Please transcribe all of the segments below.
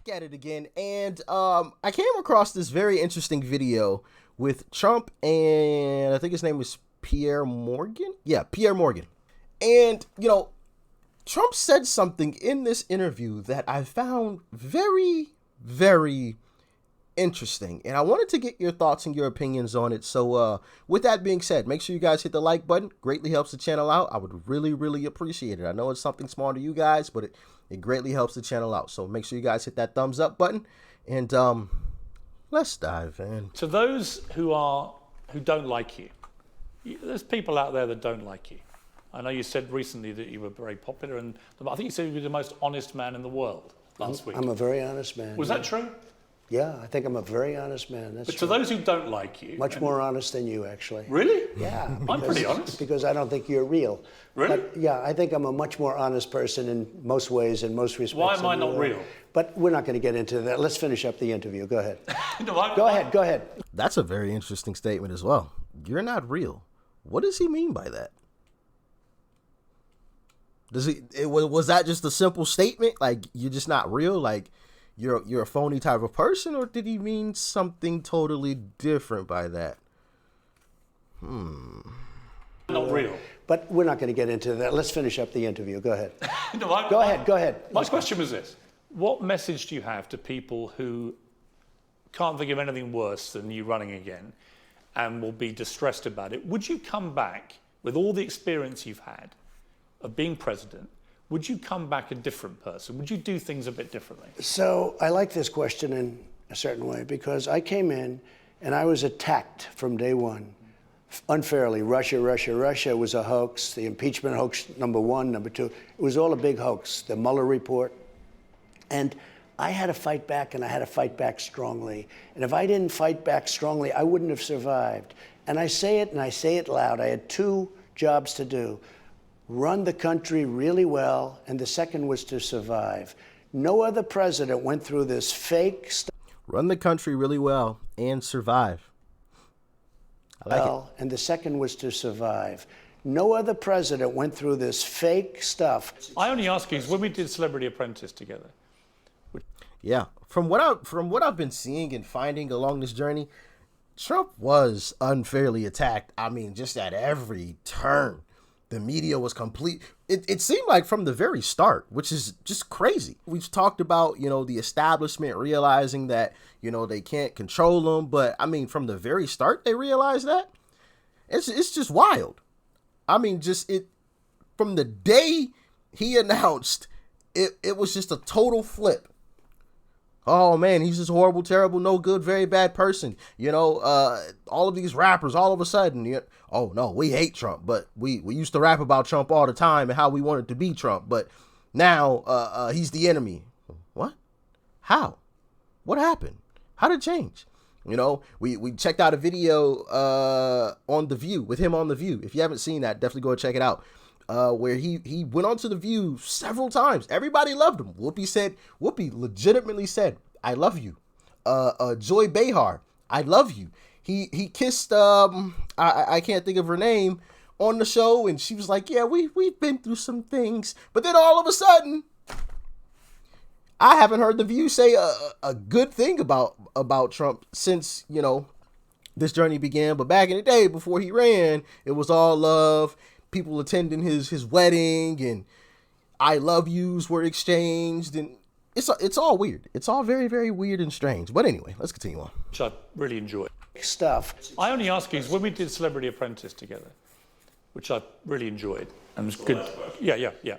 back at it again, and I came across this very interesting video with Trump and I think his name was Pierre Morgan. Yeah, Pierre Morgan. And, Trump said something in this interview that I found very, very interesting. And I wanted to get your thoughts and your opinions on it. So with that being said, make sure you guys hit the like button. Greatly helps the channel out. I would really, really appreciate it. I know it's something small to you guys, but it greatly helps the channel out. So make sure you guys hit that thumbs up button. And let's dive in. To those who don't like you, there's people out there that don't like you. I know you said recently that you were very popular, and I think you said you were the most honest man in the world last week. I'm a very honest man. Was that true? Yeah, I think I'm a very honest man. That's but true. To those who don't like you... Much more honest than you, actually. Really? Yeah. I'm pretty honest. Because I don't think you're real. Really? But yeah, I think I'm a much more honest person in most ways, in most respects. Why am I not real? But we're not going to get into that. Let's finish up the interview. Go ahead. No, go ahead. That's a very interesting statement as well. You're not real. What does he mean by that? Was that just a simple statement? Like, you're just not real? Like, you're a phony type of person? Or did he mean something totally different by that? Not real. But we're not going to get into that. Let's finish up the interview. Go ahead. Go ahead. My question was this. What message do you have to people who can't think of anything worse than you running again and will be distressed about it? Would you come back with all the experience you've had of being president? Would you come back a different person? Would you do things a bit differently? So I like this question in a certain way because I came in and I was attacked from day one unfairly. Russia was a hoax. The impeachment hoax, number one, number two. It was all a big hoax. The Mueller report. And I had to fight back, and I had to fight back strongly. And if I didn't fight back strongly, I wouldn't have survived. And I say it, and I say it loud. I had two jobs to do. Run the country really well, and the second was to survive. No other president went through this fake stuff. Run the country really well and survive. I like it. And the second was to survive. No other president went through this fake stuff. I only ask you, when we did Celebrity Apprentice together. Yeah, from what I've been seeing and finding along this journey, Trump was unfairly attacked. I mean, just at every turn. The media was complete. It seemed like from the very start, which is just crazy. We've talked about, the establishment realizing that, they can't control them. But I mean, from the very start, they realized that. It's just wild. I mean, from the day he announced, it was just a total flip. Oh man, he's just horrible, terrible, no good, very bad person. All of these rappers, all of a sudden, oh no, we hate Trump, but we used to rap about Trump all the time and how we wanted to be Trump, but now he's the enemy. What? How? What happened? How did it change? We checked out a video on The View, with him on The View. If you haven't seen that, definitely go check it out. Where he went on to The View several times. Everybody loved him. Whoopi legitimately said, I love you. Joy Behar, I love you. He kissed, I can't think of her name, on the show, and she was like, yeah, we've been through some things. But then all of a sudden, I haven't heard The View say a good thing about Trump since, this journey began. But back in the day, before he ran, it was all love. People attending his wedding, and I love yous were exchanged, and it's all weird. It's all very, very weird and strange. But anyway, let's continue on. Which I really enjoyed. Stuff. I only ask you, when we did Celebrity Apprentice together, which I really enjoyed, and it was good. Yeah.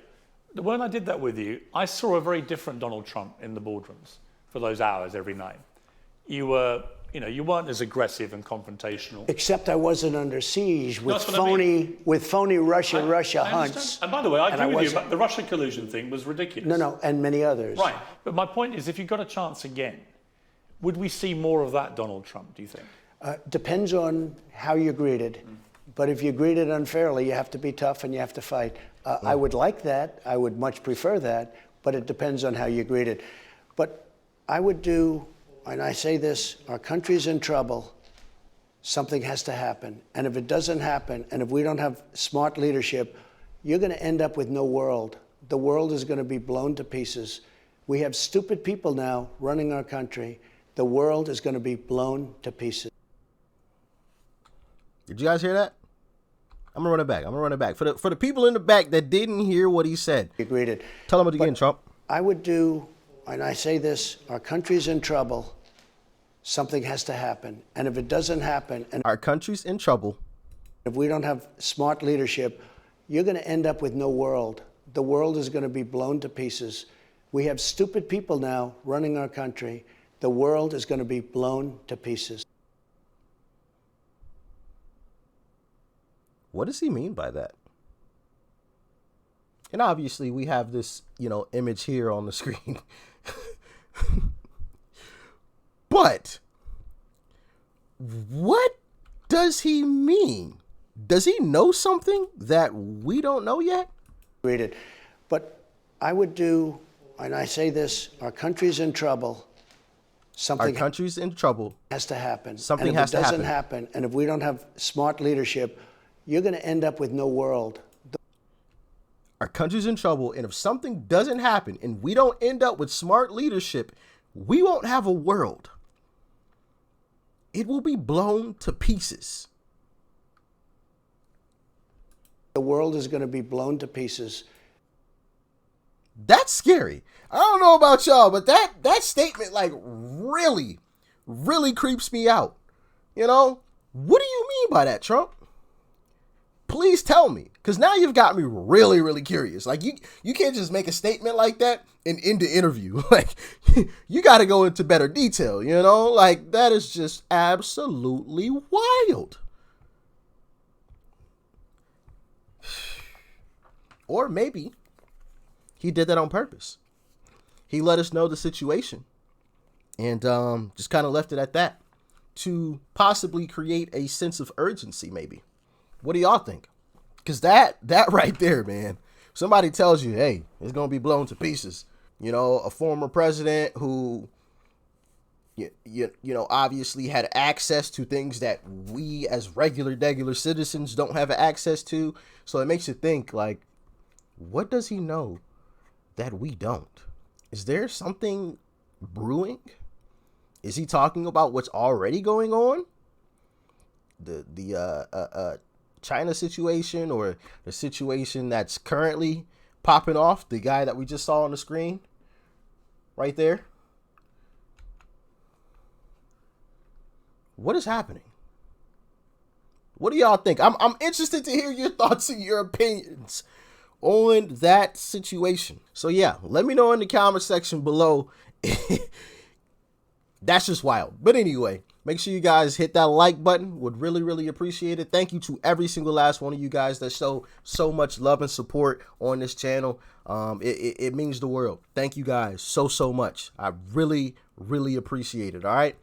When I did that with you, I saw a very different Donald Trump in the boardrooms for those hours every night. You were... you weren't as aggressive and confrontational. Except I wasn't under siege with phony Russia hunts. And by the way, I agree with you, but the Russia collusion thing was ridiculous. No, and many others. Right, but my point is, if you got a chance again, would we see more of that Donald Trump, do you think? Depends on how you're greeted. But if you're greeted unfairly, you have to be tough and you have to fight. I would like that. I would much prefer that. But it depends on how you're greeted. But I would do... And I say this, our country's in trouble. Something has to happen. And if it doesn't happen, and if we don't have smart leadership, you're going to end up with no world. The world is going to be blown to pieces. We have stupid people now running our country. The world is going to be blown to pieces. Did you guys hear that? I'm gonna run it back. For the people in the back that didn't hear what he said. Agreed it. Tell them it again, Trump. I would do, and I say this, our country's in trouble. Something has to happen. And if it doesn't happen, and Our country's in trouble. if we don't have smart leadership, you're going to end up with no world. The world is going to be blown to pieces. We have stupid people now running our country. The world is going to be blown to pieces. What does he mean by that? And obviously we have this, image here on the screen. But what does he mean? Does he know something that we don't know yet? Read it. But I would do, and I say this, our country's in trouble. Our Something country's in trouble. has to happen. Something and if has to it doesn't happen. happen, and if we don't have smart leadership, you're going to end up with no world. Our country's in trouble, and if something doesn't happen and we don't end up with smart leadership, we won't have a world. It will be blown to pieces. The world is going to be blown to pieces. That's scary. I don't know about y'all, but that statement really creeps me out. What do you mean by that, Trump? Please tell me, because now you've got me really curious. You can't just make a statement like that and end the interview. You got to go into better detail, that is just absolutely wild. Or maybe he did that on purpose. He let us know the situation and just kind of left it at that to possibly create a sense of urgency, maybe. What do y'all think? Because that right there, man, somebody tells you, hey, it's going to be blown to pieces. A former president who, obviously had access to things that we as regular citizens don't have access to. So it makes you think, what does he know that we don't? Is there something brewing? Is he talking about what's already going on? The China situation, or the situation that's currently popping off, the guy that we just saw on the screen right there? What is happening? What do y'all think? I'm interested to hear your thoughts and your opinions on that situation. So yeah, let me know in the comment section below. That's just wild. But anyway, make sure you guys hit that like button. Would really appreciate it. Thank you to every single last one of you guys that show so much love and support on this channel. It means the world. Thank you guys so much. I really appreciate it. All right.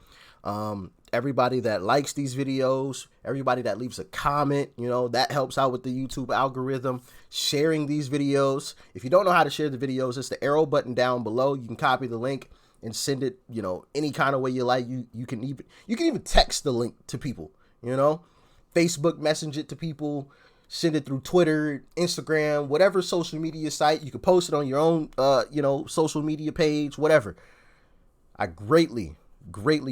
Everybody that likes these videos, everybody that leaves a comment, that helps out with the YouTube algorithm. Sharing these videos. If you don't know how to share the videos, it's the arrow button down below. You can copy the link and send it, any kind of way you like. You can even text the link to people, Facebook message it to people, send it through Twitter, Instagram, whatever social media site. You can post it on your own, social media page, whatever. I greatly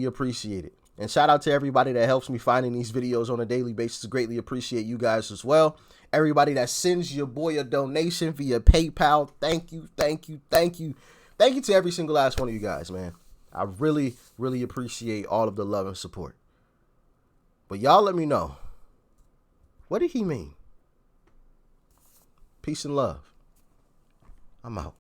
appreciate it. And shout out to everybody that helps me finding these videos on a daily basis. Greatly appreciate you guys as well. Everybody that sends your boy a donation via PayPal. Thank you. Thank you to every single last one of you guys, man. I really appreciate all of the love and support. But y'all let me know. What did he mean? Peace and love. I'm out.